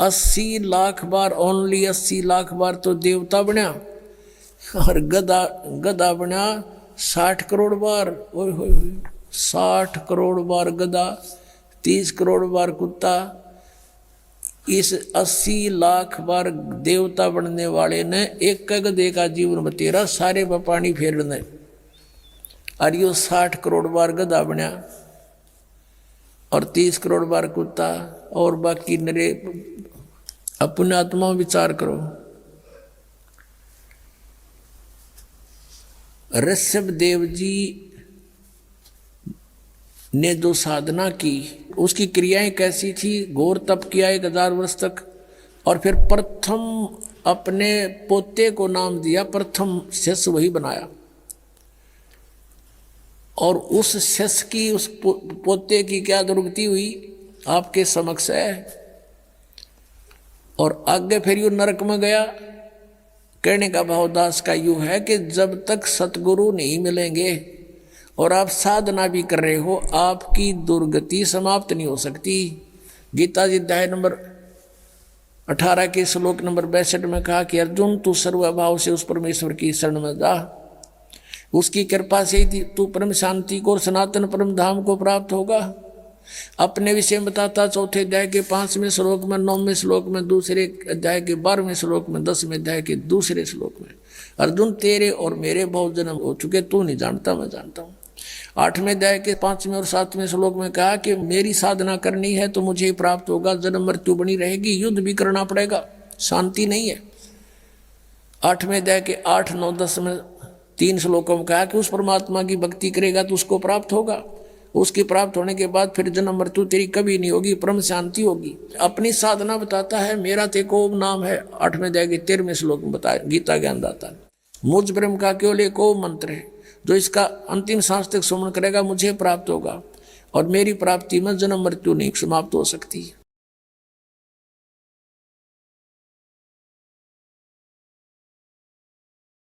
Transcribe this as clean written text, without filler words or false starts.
80 लाख बार, only 80 lakh बार तो देवता बना, और गधा गधा बना 60 करोड़ बार। ओए होए होए, 60 करोड़ बार गधा, 30 करोड़ बार कुत्ता। इस 80 लाख बार देवता बनने वाले ने एक गधे का जीवन बतेरा सारे पर पानी फेरने, और यो 60 करोड़ बार गधा बना और 30 करोड़ बार कुत्ता, और बाकी नरे। अपने आत्मा विचार करो। ऋषभ देव जी ने जो साधना की, उसकी क्रियाएं कैसी थी? घोर तप किया 1000 वर्ष तक, और फिर प्रथम अपने पोते को नाम दिया, प्रथम शिष्य वही बनाया। और उस शिष्य की, उस पोते की क्या दुर्गति हुई आपके समक्ष है। और आगे फिर यू नरक में गया। कहने का भावदास का यूं है कि जब तक सतगुरु नहीं मिलेंगे और आप साधना भी कर रहे हो, आपकी दुर्गति समाप्त नहीं हो सकती। गीता जी अध्याय नंबर 18 के श्लोक नंबर 62 में कहा कि अर्जुन तू सर्वभाव से उस परमेश्वर की शरण में जा, उसकी कृपा से ही तू परम शांति को और सनातन परम धाम को प्राप्त होगा। अपने विषय में बताता 4 अध्याय के 5वें श्लोक में, 9वें श्लोक में, दूसरे अध्याय के 12वें श्लोक में, 10वें अध्याय के दूसरे श्लोक में, अर्जुन तेरे और मेरे बहुत जन्म हो चुके, तू नहीं जानता मैं जानता हूँ। 8वें अध्याय के 5वें और 7वें श्लोक में कहा कि मेरी साधना करनी है तो मुझे ही प्राप्त होगा, जन्म मृत्यु बनी रहेगी, युद्ध भी करना पड़ेगा, शांति नहीं है। 8वें अध्याय के 8, 9, 10 में 3 श्लोकों में कहा कि उस परमात्मा की भक्ति करेगा तो उसको प्राप्त होगा, उसके प्राप्त होने के बाद फिर जन्म मृत्यु तेरी कभी नहीं होगी, परम शांति होगी। अपनी साधना बताता है, मेरा तेको नाम है। 8वें अध्याय के 13वें श्लोक में बताया गीता ज्ञान दाता, मुझ ब्रह्म का केवल एक मंत्र है, जो इसका अंतिम सांस तक सुमन करेगा मुझे प्राप्त होगा, और मेरी प्राप्ति में जन्म मृत्यु नहीं समाप्त हो सकती।